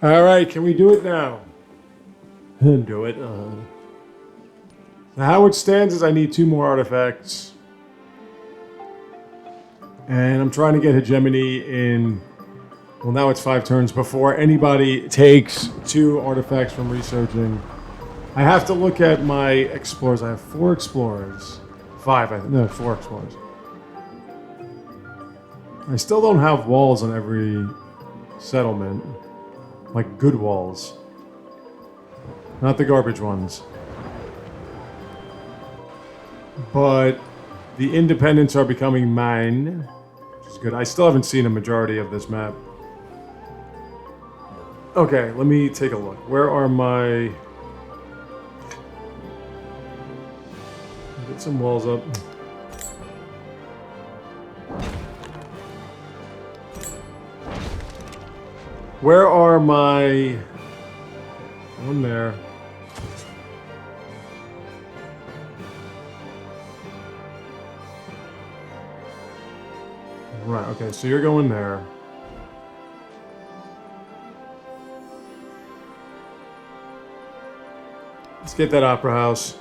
Alright, can we do it now? Do it. Now how it stands is I need 2 more artifacts. And I'm trying to get hegemony in... Well, now it's 5 turns before anybody takes 2 artifacts from researching. I have to look at my explorers. I have 4 explorers. 5, I think. No, 4 explorers. I still don't have walls on every settlement. Like good walls. Not the garbage ones. But the independents are becoming mine. Which is good. I still haven't seen a majority of this map. Okay, let me take a look. Where are my... Get some walls up. Where are my... One there. Right, okay, so you're going there. Let's get that opera house.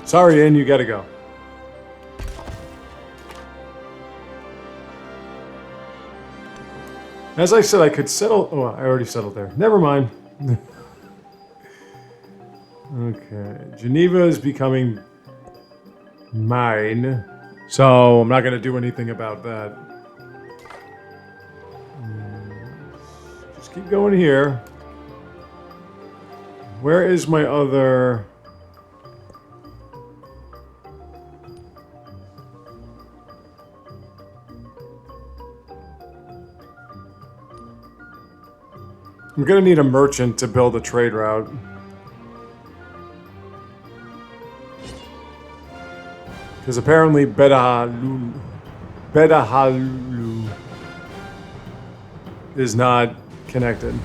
Sorry, Ann, you gotta go. As I said, I could settle... Oh, I already settled there. Never mind. Okay. Geneva is becoming mine. So, I'm not going to do anything about that. Just keep going here. Where is my other... I'm gonna need a merchant to build a trade route. Because apparently Bedahalu is not connected.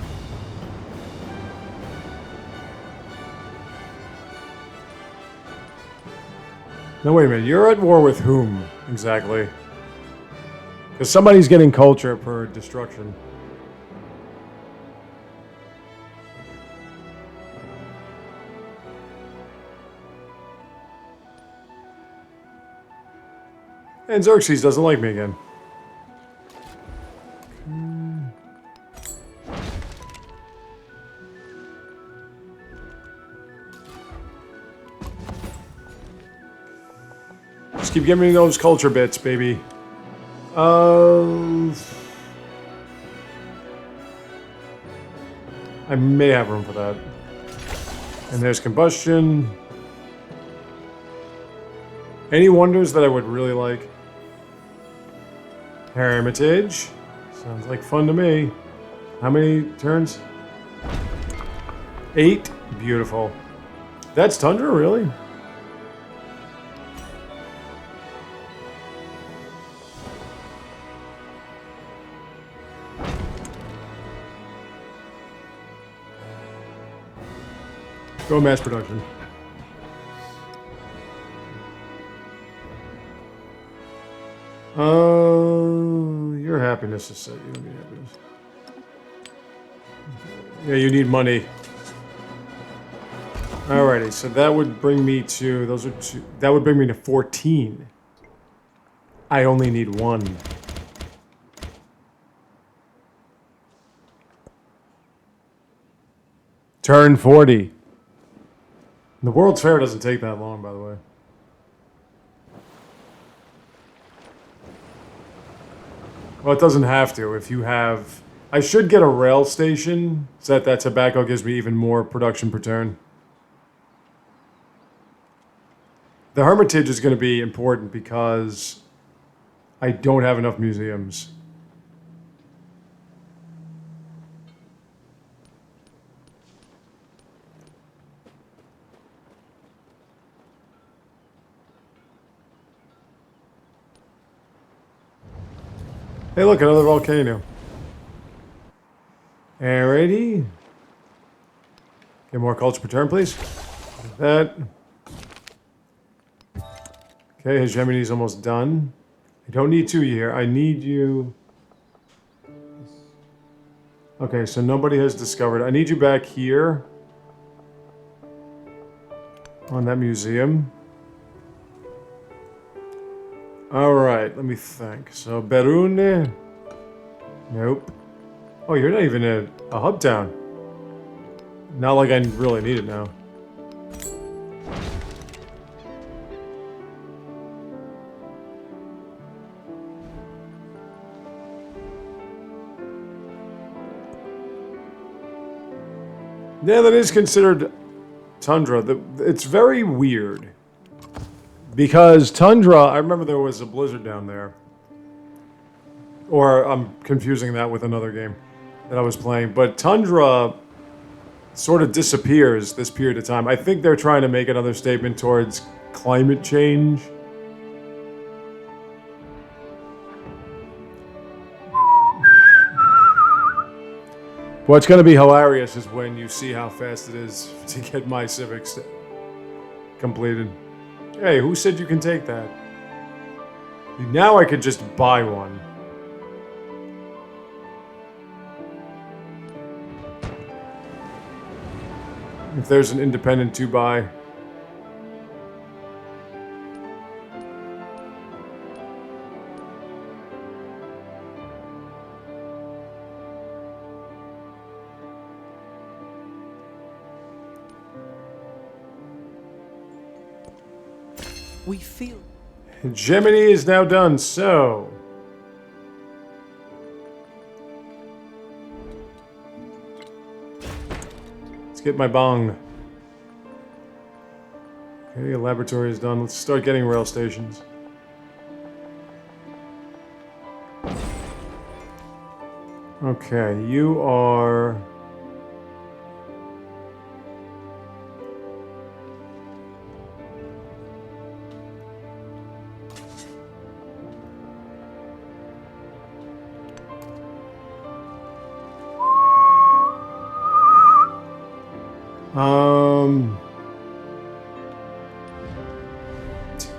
No, wait a minute. You're at war with whom, exactly? Because somebody's getting culture per destruction. And Xerxes doesn't like me again. Just keep giving me those culture bits, baby. I may have room for that. And there's combustion. Any wonders that I would really like? Hermitage. Sounds like fun to me. How many turns? 8. Beautiful. That's Tundra, really? Go mass production. Your happiness is set. You don't need happiness. Yeah, you need money. Alrighty, so that would bring me to... Those are 2... That would bring me to 14. I only need 1. Turn 40. The World's Fair doesn't take that long, by the way. Well, it doesn't have to. If you have... I should get a rail station so that tobacco gives me even more production per turn. The Hermitage is going to be important because I don't have enough museums. Hey, look, another volcano. Alrighty. Get more culture per turn, please. That. Okay, hegemony's almost done. I don't need 2 here. I need you. Okay, so nobody has discovered. I need you back here on that museum. Alright, let me think. So, Berune. Nope. Oh, you're not even a hub town. Not like I really need it now. Yeah, that is considered tundra. It's very weird. Because tundra, I remember there was a blizzard down there. Or I'm confusing that with another game that I was playing. But tundra sort of disappears this period of time. I think they're trying to make another statement towards climate change. What's going to be hilarious is when you see how fast it is to get my civics completed. Hey, who said you can take that? Now I could just buy one. If there's an independent to buy. We feel. Gemini is now done, so. Let's get my bong. Okay, laboratory is done. Let's start getting rail stations. Okay, you are.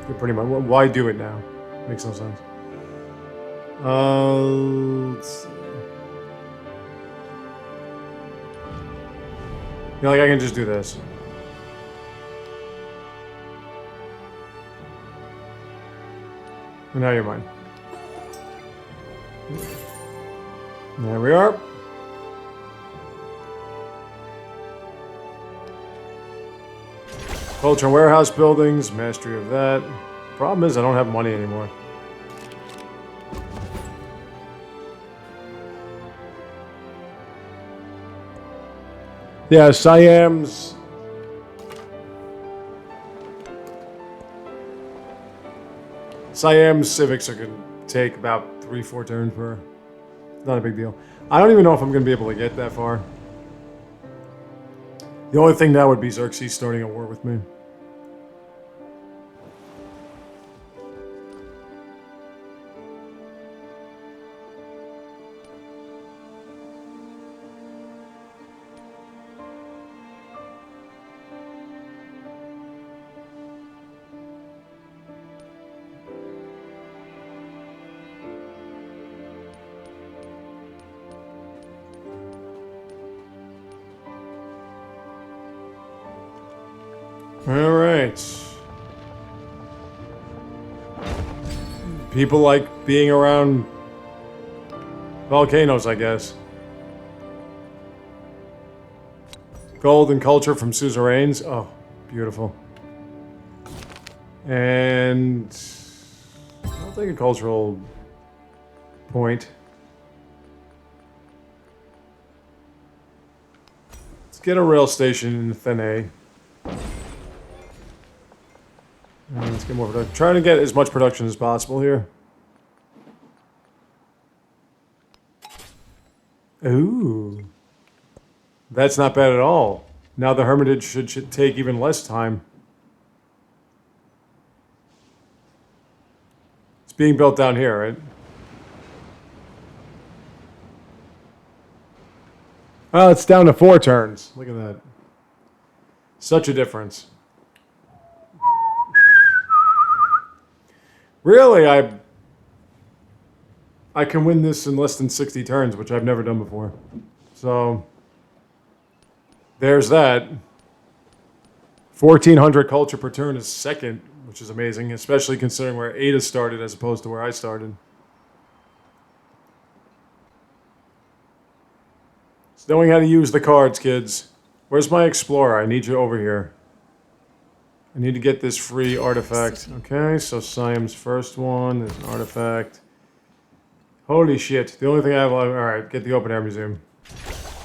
You're pretty much. Why do it now? Makes no sense. Let's see. You know, like I can just do this. And now you're mine. There we are. Culture and warehouse buildings, mastery of that. Problem is I don't have money anymore. Yeah, Siam's... Siam's civics are going to take about 3-4 turns per... Not a big deal. I don't even know if I'm going to be able to get that far. The only thing now would be Xerxes starting a war with me. All right. People like being around volcanoes, I guess. Gold and culture from suzerains. Oh, beautiful. And I'll take a cultural point. Let's get a rail station in Thene. Let's get more production. Trying to get as much production as possible here. Ooh. That's not bad at all. Now the Hermitage should take even less time. It's being built down here, right? Oh, it's down to 4 turns. Look at that. Such a difference. Really, I can win this in less than 60 turns, which I've never done before. So there's that. 1,400 culture per turn is second, which is amazing, especially considering where Ada started as opposed to where I started. It's knowing how to use the cards, kids. Where's my explorer? I need you over here. I need to get this free artifact. Okay, so Siam's first one is an artifact. Holy shit. The only thing I have... Alright, get the open air museum.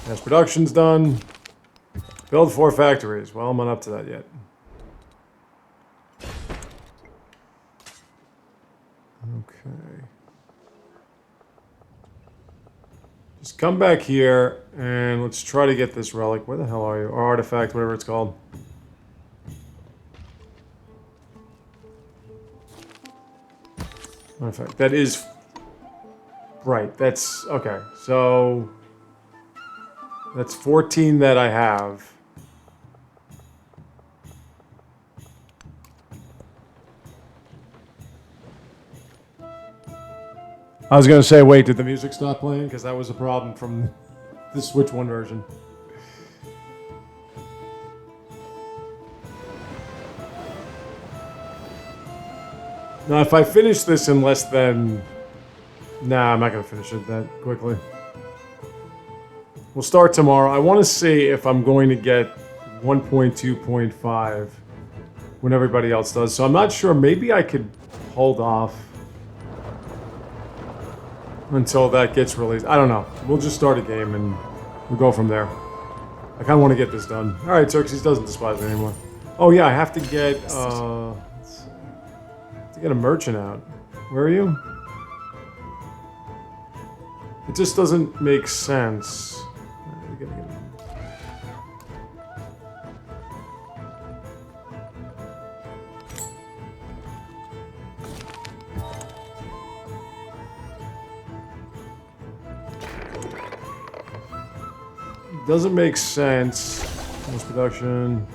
Mass production's done. Build 4 factories. Well, I'm not up to that yet. Okay. Just come back here and let's try to get this relic. Where the hell are you? Or artifact, whatever it's called. Artifact. That is... Right, that's... Okay, so... That's 14 that I have. I was gonna say, wait, did the music stop playing? Because that was a problem from the Switch 1 version. Now, if I finish this in less than... Nah, I'm not gonna finish it that quickly. We'll start tomorrow. I want to see if I'm going to get 1.2.5 when everybody else does. So I'm not sure. Maybe I could hold off until that gets released. I don't know. We'll just start a game and we'll go from there. I kind of want to get this done. All right, Xerxes doesn't despise me anymore. Oh yeah, I have to get a merchant out. Where are you? It just doesn't make sense. Doesn't make sense. Post production.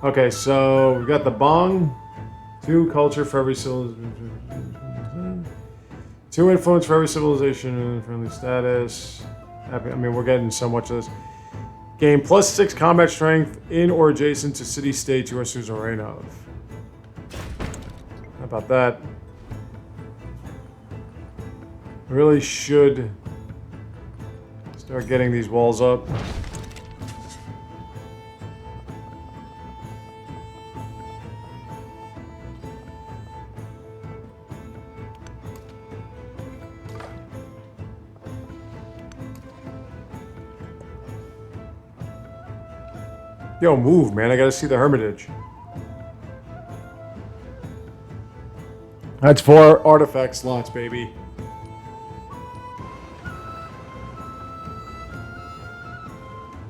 Okay, so we got the bong, 2 culture for every civilization, 2 influence for every civilization and friendly status. I mean, we're getting so much of this. Gain +6 combat strength in or adjacent to city states you are suzerain of. How about that? Really should start getting these walls up. Yo, move, man. I gotta see the Hermitage. That's 4 artifact slots, baby.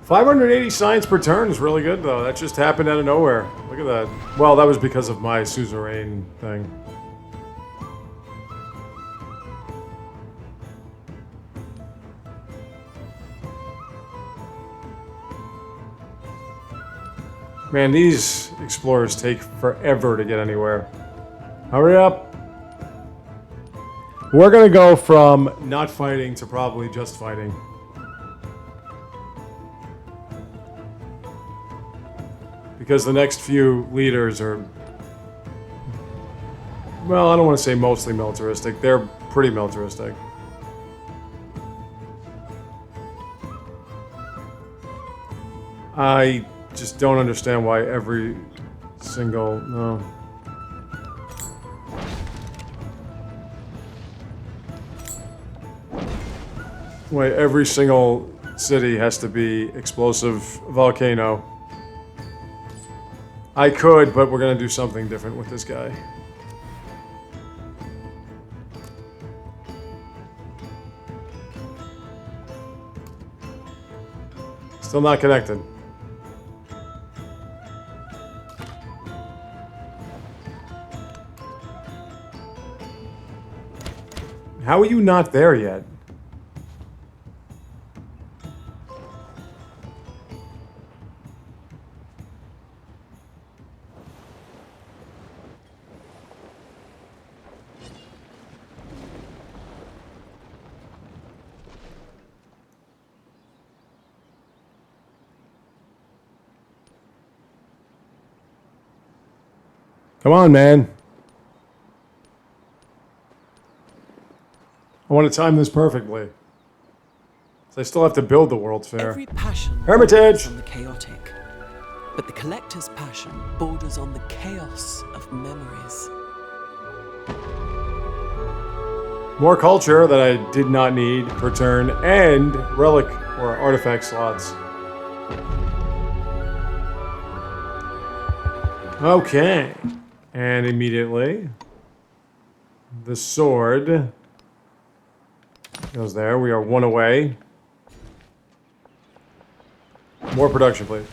$580 science per turn is really good, though. That just happened out of nowhere. Look at that. Well, that was because of my suzerain thing. Man, these explorers take forever to get anywhere. Hurry up. We're gonna go from not fighting to probably just fighting. Because the next few leaders are... Well, I don't want to say mostly militaristic. They're pretty militaristic. I just don't understand why every single... No. Why every single city has to be explosive volcano. I could, but we're gonna do something different with this guy. Still not connected. How are you not there yet? Come on, man. I want to time this perfectly. So I still have to build the World's Fair. Every passion Hermitage! borders on the chaotic, but the collector's passion borders on the chaos of memories. More culture that I did not need per turn, and relic or artifact slots. Okay. And immediately, the sword goes there. We are one away. More production, please.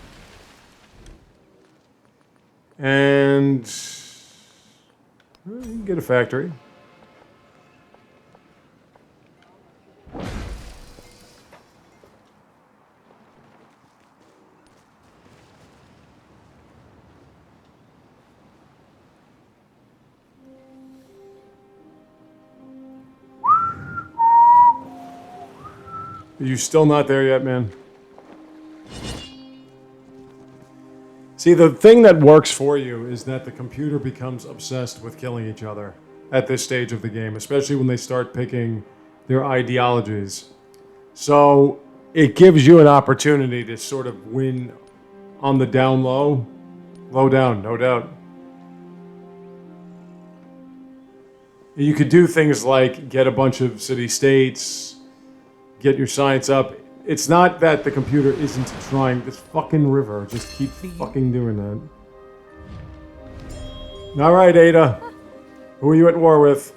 And you can get a factory. Are you still not there yet, man? See, the thing that works for you is that the computer becomes obsessed with killing each other at this stage of the game, especially when they start picking their ideologies. So it gives you an opportunity to sort of win on the down low. Low down, no doubt. You could do things like get a bunch of city-states, get your science up. It's not that the computer isn't trying. This fucking river just keeps fucking doing that. All right, Ada. Who are you at war with?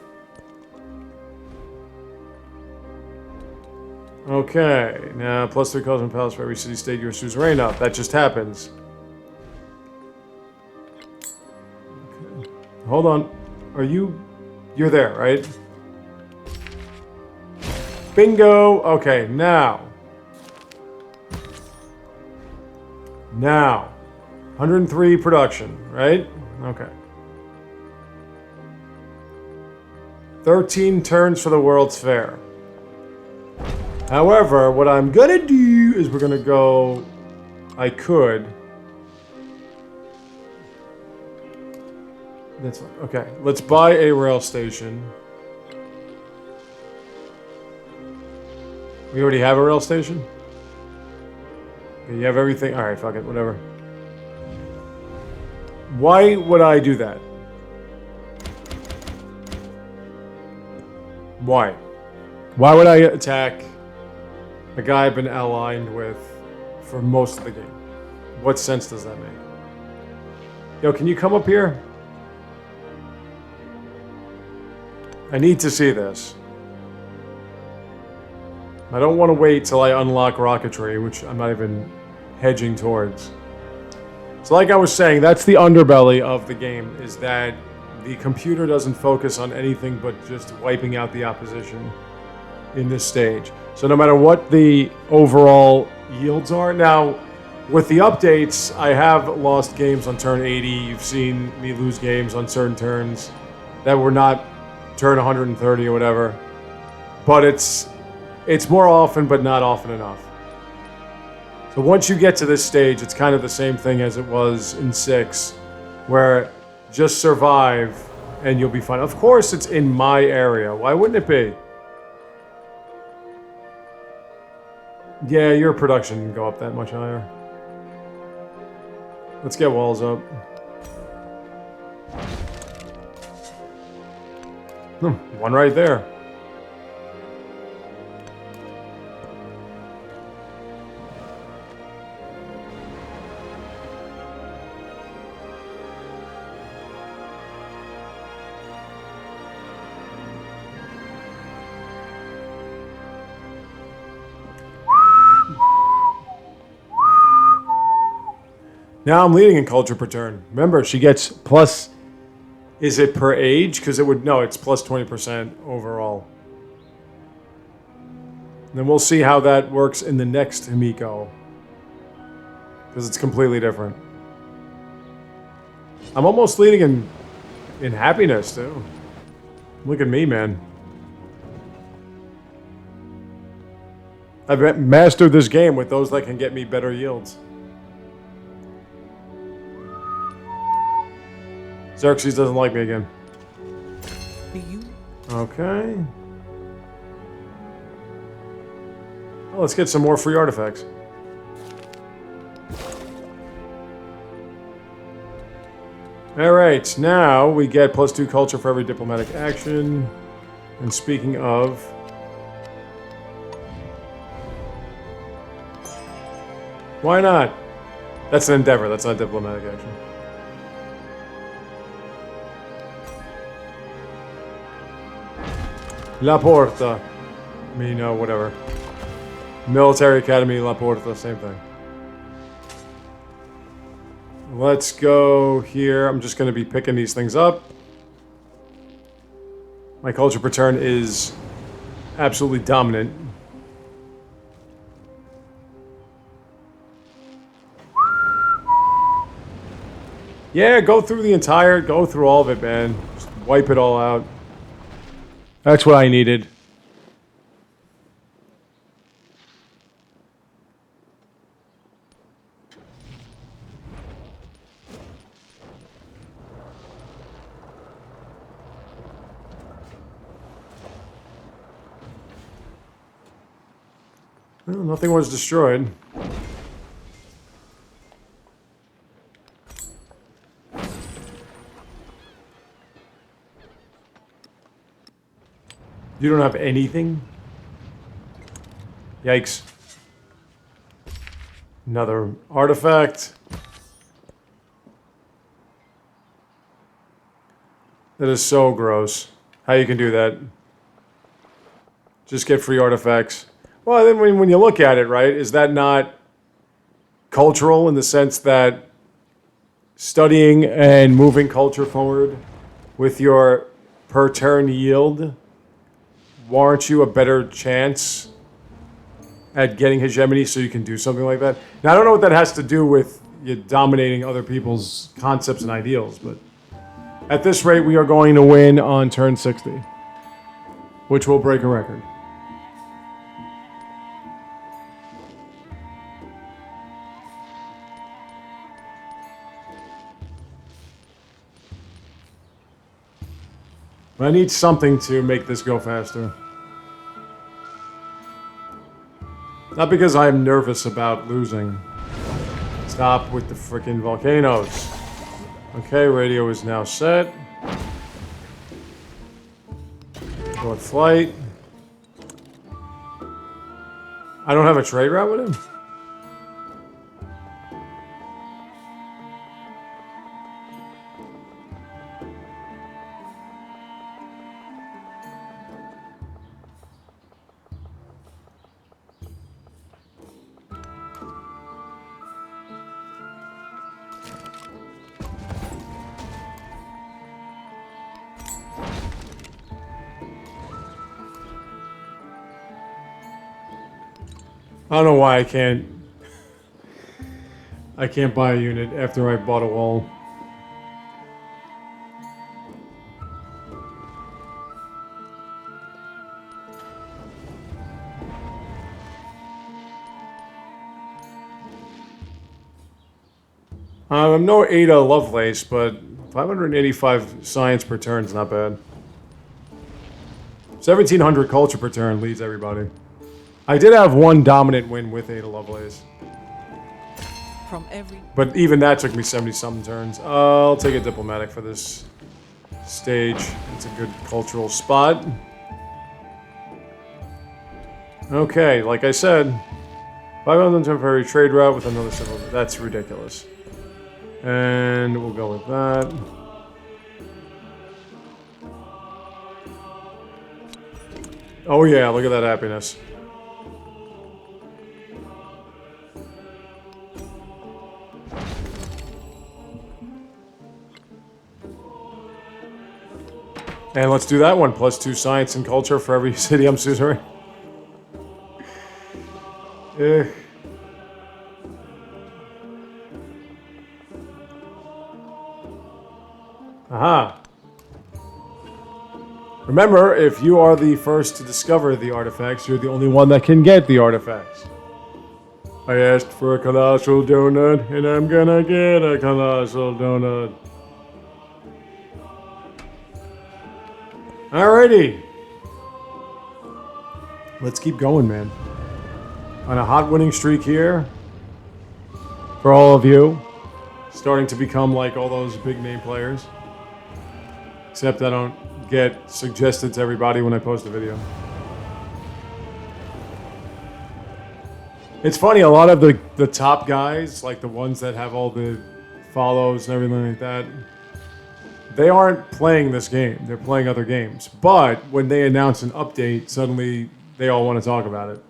Okay. Now, +3 cosmic palace for every city-state you're suzerain of. That just happens. Okay. Hold on. Are you... You're there, right? Bingo! Okay, now. 103 production, right? Okay. 13 turns for the World's Fair. However, what I'm gonna do is we're gonna go... I could... That's fine. Okay, let's buy a rail station. We already have a rail station? Okay, you have everything? Alright, fuck it, whatever. Why would I do that? Why? Why would I attack a guy I've been allied with for most of the game? What sense does that make? Yo, can you come up here? I need to see this. I don't want to wait till I unlock rocketry, which I'm not even hedging towards. So like I was saying, that's the underbelly of the game, is that the computer doesn't focus on anything but just wiping out the opposition in this stage. So no matter what the overall yields are. Now, with the updates, I have lost games on turn 80. You've seen me lose games on certain turns that were not turn 130 or whatever. But it's more often, but not often enough. So once you get to this stage, it's kind of the same thing as it was in 6, where just survive and you'll be fine. Of course, it's in my area. Why wouldn't it be? Yeah, your production can go up that much higher. Let's get walls up. One right there. Now I'm leading in culture per turn. Remember, she gets plus... Is it per age? Because it would... No, it's plus 20% overall. And then we'll see how that works in the next Himiko. Because it's completely different. I'm almost leading in happiness, too. Look at me, man. I've mastered this game with those that can get me better yields. Xerxes doesn't like me again. Do you? Okay. Well, let's get some more free artifacts. Alright, now we get +2 culture for every diplomatic action. And speaking of... Why not? That's an endeavor, that's not a diplomatic action. La Porta. I mean, whatever. Military Academy, La Porta, same thing. Let's go here. I'm just going to be picking these things up. My culture per turn is absolutely dominant. Yeah, go through all of it, man. Just wipe it all out. That's what I needed. Well, nothing was destroyed. You don't have anything? Yikes. Another artifact. That is so gross. How you can do that. Just get free artifacts. Well, then when you look at it, right, is that not cultural in the sense that studying and moving culture forward with your per turn yield warrants you a better chance at getting hegemony so you can do something like that? Now, I don't know what that has to do with you dominating other people's concepts and ideals, but at this rate, we are going to win on turn 60, which will break a record. I need something to make this go faster. Not because I'm nervous about losing. Stop with the frickin' volcanoes. Okay, radio is now set. Go with flight. I don't have a trade route with him? I don't know why I can't buy a unit after I bought a wall. I'm no Ada Lovelace, but 585 science per turn is not bad. 1700 culture per turn leads everybody. I did have one dominant win with Ada Lovelace. From every... But even that took me 70-something turns. I'll take a diplomatic for this stage. It's a good cultural spot. Okay, like I said, 500 temporary trade route with another civil... That's ridiculous. And we'll go with that. Oh yeah, look at that happiness. And let's do that one. +2 science and culture for every city I'm suzerain. Aha. Remember, if you are the first to discover the artifacts, you're the only one that can get the artifacts. I asked for a colossal donut, and I'm gonna get a colossal donut. Alrighty. Let's keep going, man. On a hot winning streak here. For all of you. Starting to become like all those big name players. Except I don't get suggested to everybody when I post a video. It's funny, a lot of the top guys, like the ones that have all the follows and everything like that, they aren't playing this game. They're playing other games. But when they announce an update, suddenly they all want to talk about it.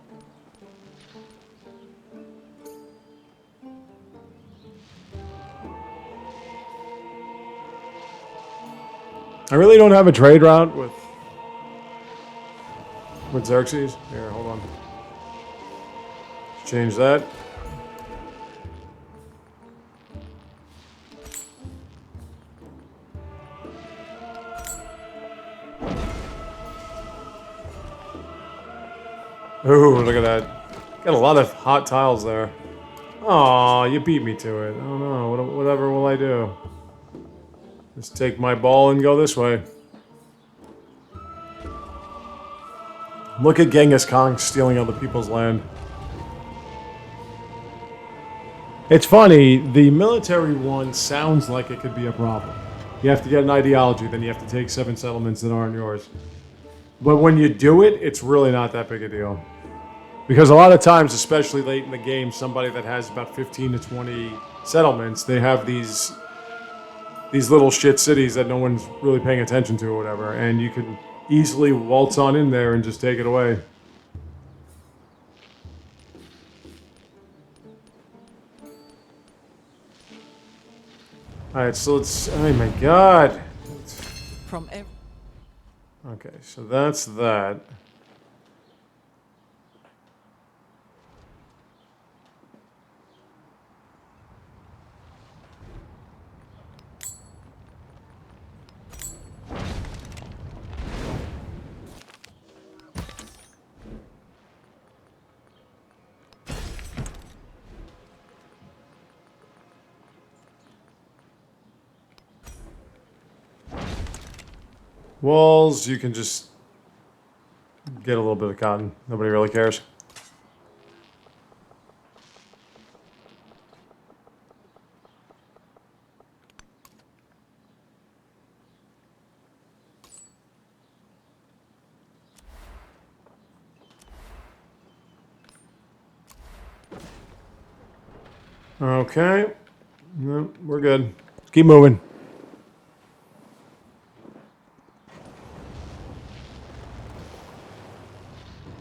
I really don't have a trade route with Xerxes. Here, hold on. Change that. Ooh, look at that. Got a lot of hot tiles there. Aw, you beat me to it. Oh no, whatever will I do? Just take my ball and go this way. Look at Genghis Khan stealing other people's land. It's funny, the military one sounds like it could be a problem. You have to get an ideology, then you have to take 7 settlements that aren't yours. But when you do it, it's really not that big a deal. Because a lot of times, especially late in the game, somebody that has about 15 to 20 settlements, they have these little shit cities that no one's really paying attention to or whatever, and you can easily waltz on in there and just take it away. Alright, so let's... Oh my god! From every... Okay, so that's that. Walls, you can just get a little bit of cotton. Nobody really cares. Okay. No, we're good. Keep moving.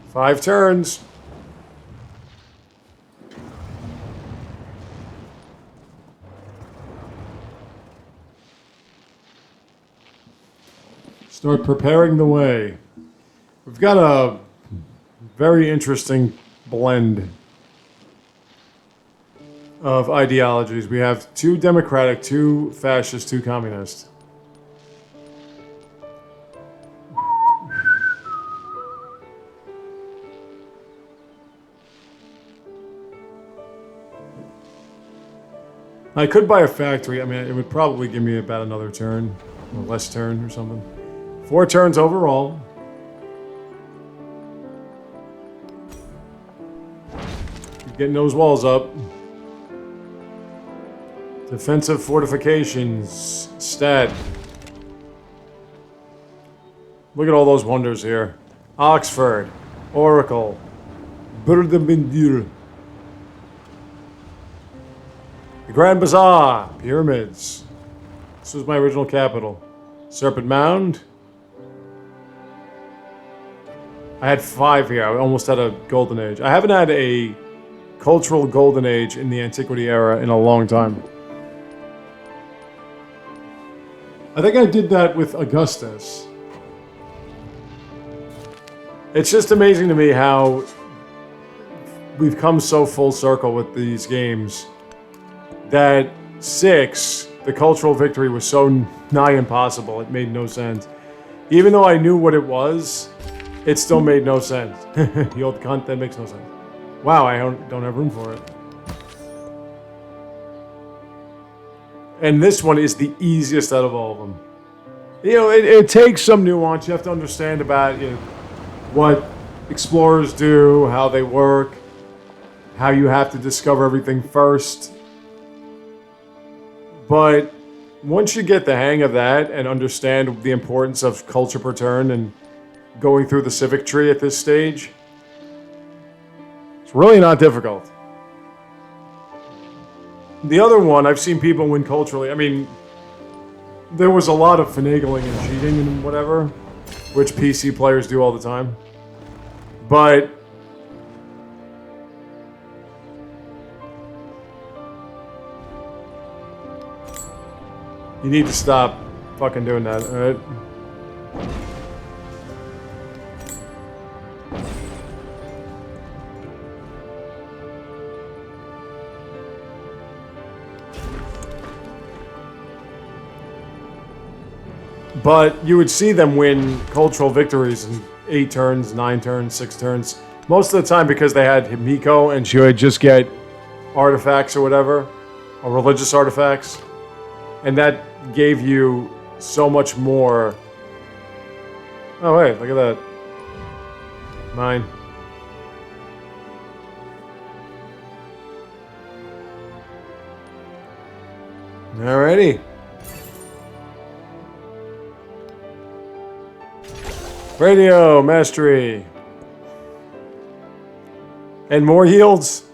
Five turns. Start preparing the way. We've got a very interesting blend of ideologies. We have 2 democratic, 2 fascist, 2 communist. I could buy a factory. I mean, it would probably give me about another turn, or less turn or something. 4 turns overall. Keep getting those walls up. Defensive fortifications. Stat. Look at all those wonders here. Oxford. Oracle. Burdemindir. The Grand Bazaar. Pyramids. This was my original capital. Serpent Mound. I had 5 here. I almost had a golden age. I haven't had a cultural golden age in the antiquity era in a long time. I think I did that with Augustus. It's just amazing to me how we've come so full circle with these games. That 6, the cultural victory was so nigh impossible, it made no sense. Even though I knew what it was, it still made no sense. The old cunt, that makes no sense. Wow, I don't have room for it. And this one is the easiest out of all of them. it takes some nuance. You have to understand about what explorers do, how they work, how you have to discover everything first. But once you get the hang of that and understand the importance of culture per turn and going through the civic tree at this stage, it's really not difficult. The other one, I've seen people win culturally. I mean, there was a lot of finagling and cheating and whatever, which PC players do all the time. But you need to stop fucking doing that, alright? But you would see them win cultural victories in 8 turns, 9 turns, 6 turns. Most of the time because they had Himiko and she would just get artifacts or whatever, or religious artifacts. And that gave you so much more. Oh, wait, look at that. 9. Alrighty. Radio mastery. And more yields.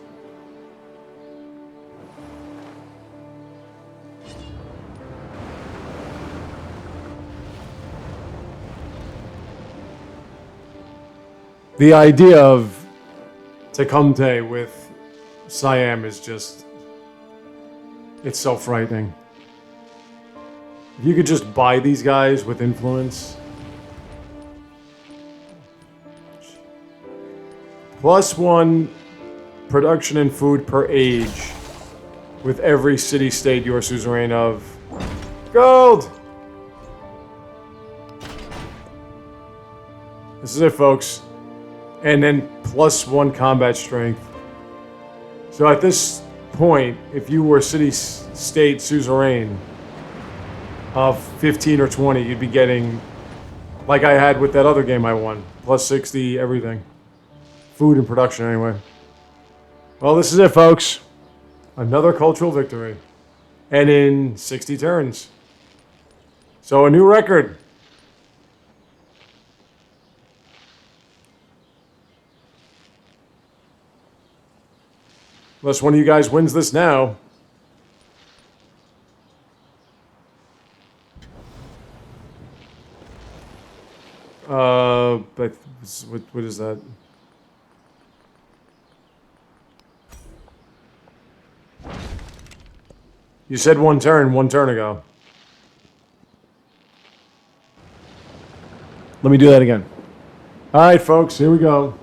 The idea of Tecumte with Siam is just, it's so frightening. If you could just buy these guys with influence. +1 production and food per age with every city-state you are suzerain of. Gold! This is it, folks. And then +1 combat strength. So at this point, if you were city-state suzerain of 15 or 20, you'd be getting, like I had with that other game I won, +60 everything. Food and production, anyway. Well, this is it, folks. Another cultural victory. And in 60 turns. So a new record. Unless one of you guys wins this now. But what is that? You said one turn ago. Let me do that again. All right, folks, here we go.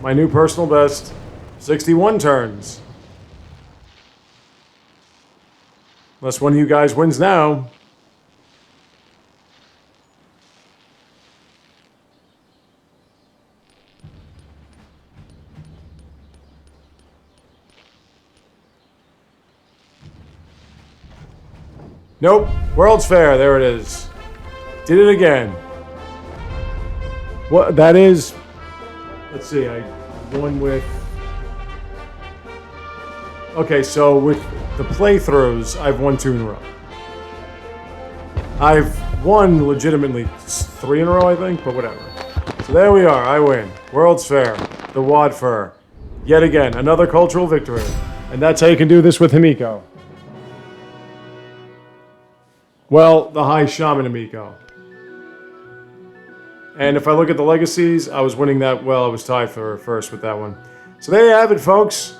My new personal best, 61 turns. Unless one of you guys wins now. Nope. World's Fair. There it is. Did it again. What that is... Let's see. I won with... Okay, so with the playthroughs, I've won 2 in a row. I've won legitimately 3 in a row, I think, but whatever. So there we are. I win. World's Fair. The Wad Fur. Yet again, another cultural victory. And that's how you can do this with Himiko. Well, the High Shaman Himiko. And if I look at the legacies, I was winning that. Well, I was tied for first with that one. So there you have it, folks.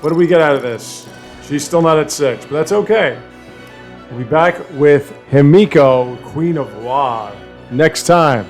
What do we get out of this? She's still not at 6, but that's okay. We'll be back with Himiko, Queen of Wad, next time.